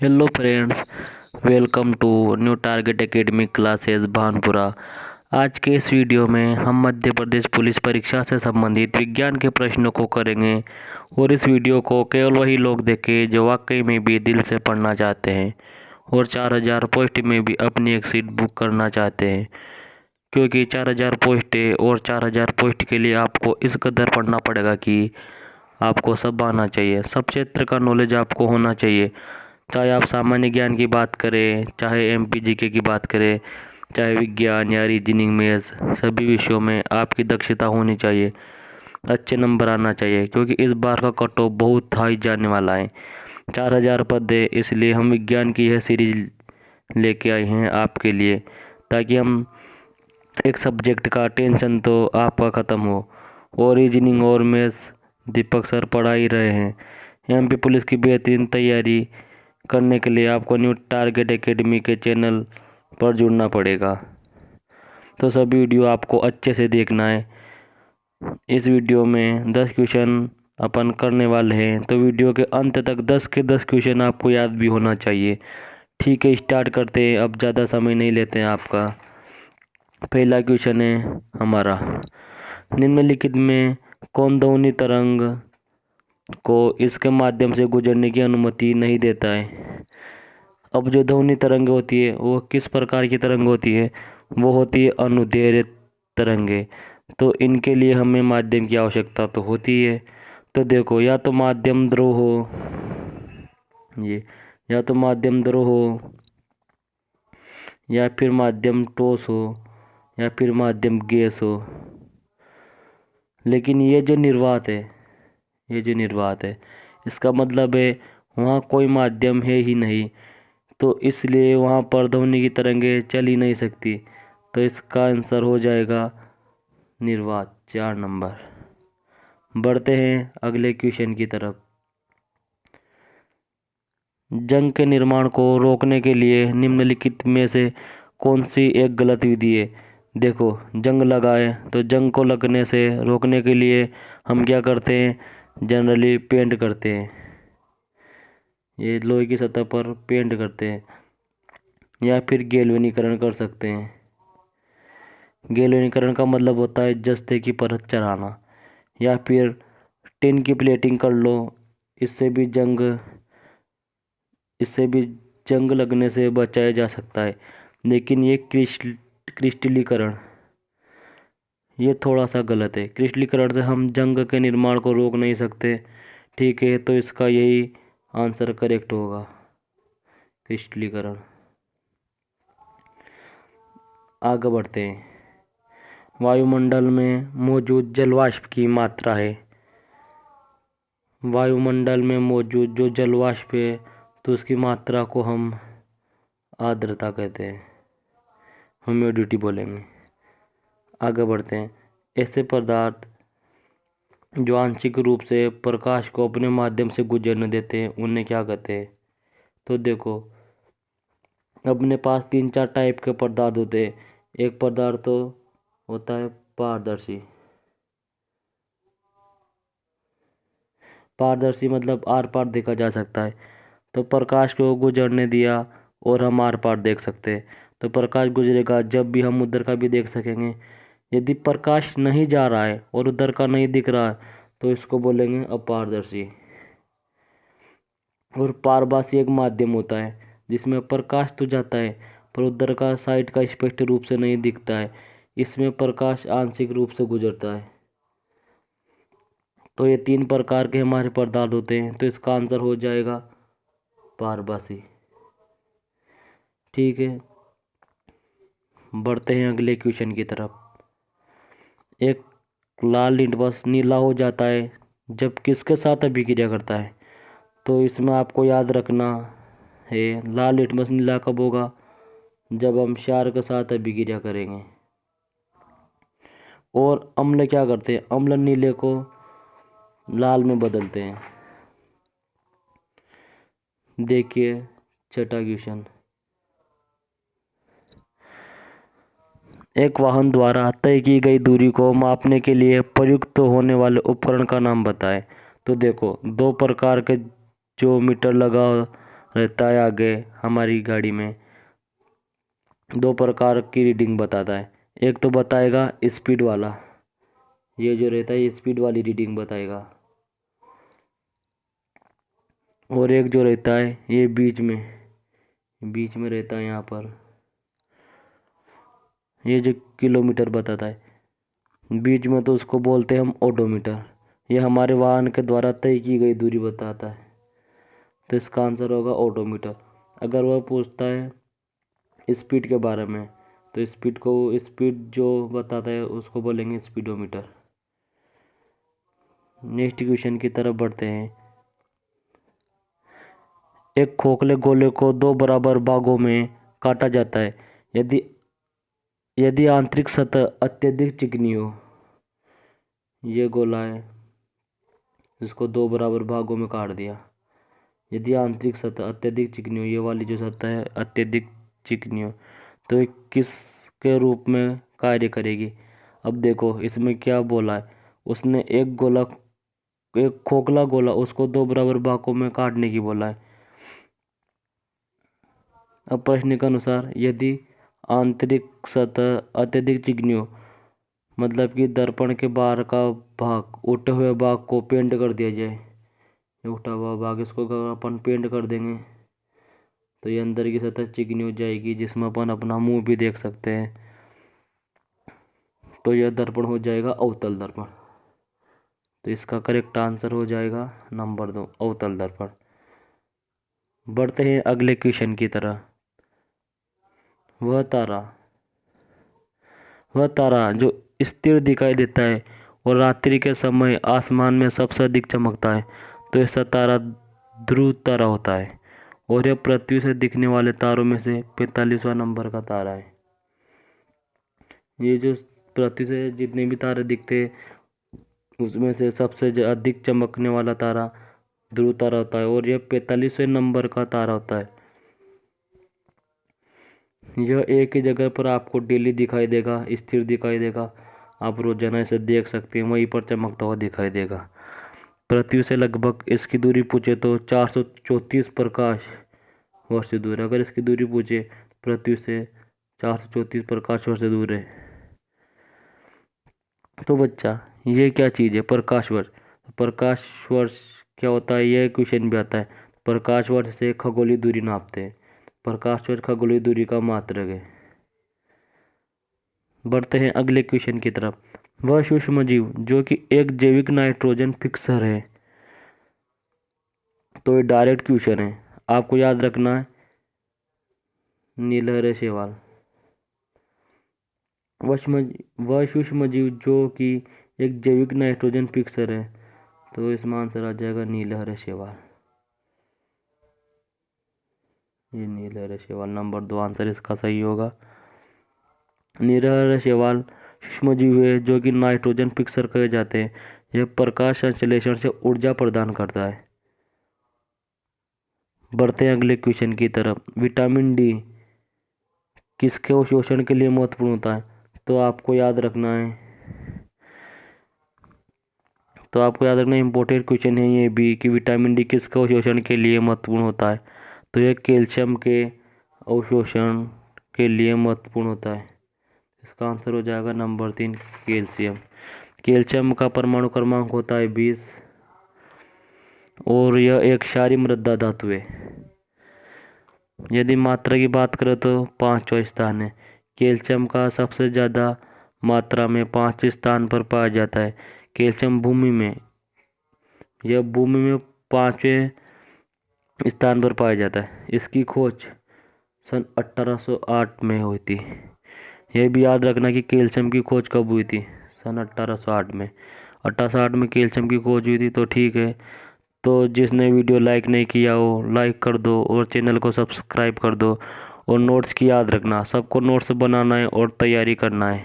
Hello friends, welcome to new target academy classes Bhanpura. आज के इस वीडियो में हम मध्य प्रदेश पुलिस परीक्षा से संबंधित विज्ञान के प्रश्नों को करेंगे और इस वीडियो को केवल वही लोग देखें जो वाकई में भी दिल से पढ़ना चाहते हैं और 4000 पोस्ट में भी अपनी एक सीट बुक करना चाहते हैं, क्योंकि 4000 पोस्ट है और 4000 पोस्ट के लिए आपको इस कदर पढ़ना पड़ेगा कि आपको सब आना चाहिए। सब क्षेत्र का नॉलेज आपको होना चाहिए, चाहे आप सामान्य ज्ञान की बात करें, चाहे एमपीजीके की बात करें, चाहे विज्ञान या रीजनिंग मैथ्स, सभी विषयों में आपकी दक्षता होनी चाहिए, अच्छे नंबर आना चाहिए, क्योंकि इस बार का कट ऑफ बहुत हाई जाने वाला है। 4000 पद है, इसलिए हम विज्ञान की यह सीरीज लेके आए हैं आपके लिए, ताकि हम एक सब्जेक्ट का टेंशन तो आपका ख़त्म हो। और रीजनिंग और मैथ्स दीपक सर पढ़ा ही रहे हैं। एमपी पुलिस की बेहतरीन तैयारी करने के लिए आपको न्यू टारगेट एकेडमी के चैनल पर जुड़ना पड़ेगा। तो सभी वीडियो आपको अच्छे से देखना है। इस वीडियो में 10 क्वेश्चन अपन करने वाले हैं, तो वीडियो के अंत तक 10 के 10 क्वेश्चन आपको याद भी होना चाहिए। ठीक है, स्टार्ट करते हैं। अब ज़्यादा समय नहीं लेते हैं आपका। पहला क्वेश्चन है हमारा, निम्नलिखित में कौन ध्वनि तरंग को इसके माध्यम से गुजरने की अनुमति नहीं देता है? अब जो ध्वनि तरंग होती है वो किस प्रकार की तरंग होती है? वो होती है अनुदैर्घ्य तरंगे। तो इनके लिए हमें माध्यम की आवश्यकता तो होती है। तो देखो, या तो माध्यम द्रव हो, या तो माध्यम द्रव हो, या फिर माध्यम ठोस हो, या फिर माध्यम गैस हो। लेकिन ये जो निर्वात है, इसका मतलब है वहाँ कोई माध्यम है ही नहीं, तो इसलिए वहाँ पर ध्वनि की तरंगें चल ही नहीं सकती। तो इसका आंसर हो जाएगा निर्वात, 4 नंबर। बढ़ते हैं अगले क्वेश्चन की तरफ। जंग के निर्माण को रोकने के लिए निम्नलिखित में से कौन सी एक गलत विधि है? देखो, जंग लगाए तो जंग को लगने से रोकने के लिए हम क्या करते हैं? जनरली पेंट करते हैं, ये लोहे की सतह पर पेंट करते हैं, या फिर गैल्वेनीकरण कर सकते हैं। गैल्वेनीकरण का मतलब होता है जस्ते की परत चढ़ाना, या फिर टिन की प्लेटिंग कर लो। इससे भी जंग लगने से बचाया जा सकता है। लेकिन ये क्रिस्टलीकरण, ये थोड़ा सा गलत है। क्रिस्टलीकरण से हम जंग के निर्माण को रोक नहीं सकते। ठीक है, तो इसका यही आंसर करेक्ट होगा, क्रिस्टलीकरण। आगे बढ़ते हैं। वायुमंडल में मौजूद जलवाष्प की मात्रा है। वायुमंडल में मौजूद जो जलवाष्प है, तो उसकी मात्रा को हम आर्द्रता कहते हैं, ह्यूमिडिटी बोलेंगे। आगे बढ़ते हैं। ऐसे पदार्थ जो आंशिक रूप से प्रकाश को अपने माध्यम से गुजरने देते हैं, उन्हें क्या कहते हैं? तो देखो, अपने पास 3-4 टाइप के पदार्थ होते हैं। एक पदार्थ तो होता है पारदर्शी। पारदर्शी मतलब आर पार देखा जा सकता है। तो प्रकाश को गुजरने दिया और हम आर पार देख सकते हैं। तो प्रकाश गुजरेगा जब भी हम उधर का भी देख सकेंगे। यदि प्रकाश नहीं जा रहा है और उधर का नहीं दिख रहा है, तो इसको बोलेंगे अपारदर्शी। और पारभासी एक माध्यम होता है जिसमें प्रकाश तो जाता है पर उधर का साइड का स्पष्ट रूप से नहीं दिखता है। इसमें प्रकाश आंशिक रूप से गुजरता है। तो ये 3 प्रकार के हमारे पदार्थ होते हैं, तो इसका आंसर हो जाएगा पारभासी। ठीक है, बढ़ते हैं अगले क्वेश्चन की तरफ। एक लाल लिटमस नीला हो जाता है जब किसके साथ अभिक्रिया करता है? तो इसमें आपको याद रखना है, लाल लिटमस नीला कब होगा? जब हम क्षार के साथ अभिक्रिया करेंगे। और अम्ल क्या करते हैं? अम्ल नीले को लाल में बदलते हैं। देखिए छठा क्वेश्चन। एक वाहन द्वारा तय की गई दूरी को मापने के लिए प्रयुक्त होने वाले उपकरण का नाम बताएं। तो देखो, 2 प्रकार के जो मीटर लगा रहता है आगे हमारी गाड़ी में, दो प्रकार की रीडिंग बताता है। एक तो बताएगा स्पीड वाला, ये जो रहता है ये स्पीड वाली रीडिंग बताएगा, और एक जो रहता है ये बीच में रहता है यहाँ पर, ये जो किलोमीटर बताता है बीच में, तो उसको बोलते हैं हम ओडोमीटर। ये हमारे वाहन के द्वारा तय की गई दूरी बताता है, तो इसका आंसर होगा ओडोमीटर। अगर वह पूछता है स्पीड के बारे में, तो स्पीड जो बताता है उसको बोलेंगे स्पीडोमीटर। नेक्स्ट क्वेश्चन की तरफ बढ़ते हैं। एक खोखले गोले को दो बराबर भागों में काटा जाता है। यदि आंतरिक सतह अत्यधिक चिकनी हो, ये गोला है, इसको दो बराबर भागों में काट दिया। यदि आंतरिक सतह अत्यधिक चिकनी हो, ये वाली जो सतह है अत्यधिक चिकनी हो, तो ये किस के रूप में कार्य करेगी। अब देखो इसमें क्या बोला है, उसने एक खोखला गोला उसको दो बराबर भागों में काटने की बोला है। अब प्रश्न के अनुसार यदि आंतरिक सतह अत्यधिक चिकनी हो, मतलब कि दर्पण के बाहर का भाग, उठे हुए भाग को पेंट कर दिया जाए, ये उठा हुआ भाग इसको अगर अपन पेंट कर देंगे तो ये अंदर की सतह चिकनी हो जाएगी, जिसमें अपन अपना मुंह भी देख सकते हैं, तो यह दर्पण हो जाएगा अवतल दर्पण। तो इसका करेक्ट आंसर हो जाएगा नंबर 2 अवतल दर्पण। बढ़ते हैं अगले क्वेश्चन की तरह। वह तारा जो स्थिर दिखाई देता है और रात्रि के समय आसमान में सबसे अधिक चमकता है, तो ऐसा तारा ध्रुव तारा होता है, और यह पृथ्वी से दिखने वाले तारों में से 45वां नंबर का तारा है। ये जो पृथ्वी से जितने भी तारे दिखते हैं उसमें से सबसे अधिक चमकने वाला तारा ध्रुव तारा होता है, और यह 45वें नंबर का तारा होता है। यह एक ही जगह पर आपको डेली दिखाई देगा, स्थिर दिखाई देगा, आप रोजाना इसे देख सकते हैं, वहीं पर चमकता हुआ दिखाई देगा। पृथ्वी से लगभग इसकी दूरी पूछे तो 434 प्रकाश वर्ष से दूर है। अगर इसकी दूरी पूछे पृथ्वी से 434 प्रकाश वर्ष से दूर है। तो बच्चा ये क्या चीज़ है प्रकाश वर्ष? प्रकाश वर्ष क्या होता है, यह क्वेश्चन भी आता है। प्रकाश वर्ष से खगोलीय दूरी नापते हैं। प्रकाश वर्ष खगोलीय दूरी का मात्रक है। बढ़ते हैं अगले क्वेश्चन की तरफ। वह सूक्ष्म जीव जो कि एक जैविक नाइट्रोजन फिक्सर है, तो ये डायरेक्ट क्वेश्चन है, आपको याद रखना है। नीलहरे शैवाल। वह सूक्ष्म जीव जो कि एक जैविक नाइट्रोजन फिक्सर है, तो इसमें आंसर आ जाएगा नीलहरे शैवाल। ये नीलहरे शैवाल नंबर 2 आंसर इसका सही होगा। नीलहरे शैवाल सूक्ष्म जीव है जो कि नाइट्रोजन फिक्सर कहे जाते हैं। यह प्रकाश संश्लेषण से ऊर्जा प्रदान करता है। बढ़ते हैं अगले क्वेश्चन की तरफ। विटामिन डी किसके अवशोषण के लिए महत्वपूर्ण होता है? तो आपको याद रखना इम्पोर्टेंट क्वेश्चन है ये भी, कि विटामिन डी किसके अवशोषण के लिए महत्वपूर्ण होता है? तो यह कैल्शियम के अवशोषण के लिए महत्वपूर्ण होता है। इसका आंसर हो जाएगा नंबर 3 कैल्शियम। कैल्शियम का परमाणु क्रमांक होता है 20, और यह एक क्षारीय मृदा धातु है। यदि मात्रा की बात करें तो 5वां स्थान है। कैल्शियम का सबसे ज़्यादा मात्रा में 5 स्थान पर पाया जाता है। कैल्शियम भूमि में 5वें स्थान पर पाया जाता है। इसकी खोज सन 1808 में हुई थी। यह भी याद रखना कि कैल्शियम की खोज कब हुई थी, सन 1808 में। 1808 में कैल्शियम की खोज हुई थी, तो ठीक है। तो जिसने वीडियो लाइक नहीं किया हो लाइक कर दो, और चैनल को सब्सक्राइब कर दो, और नोट्स की याद रखना, सबको नोट्स बनाना है और तैयारी करना है।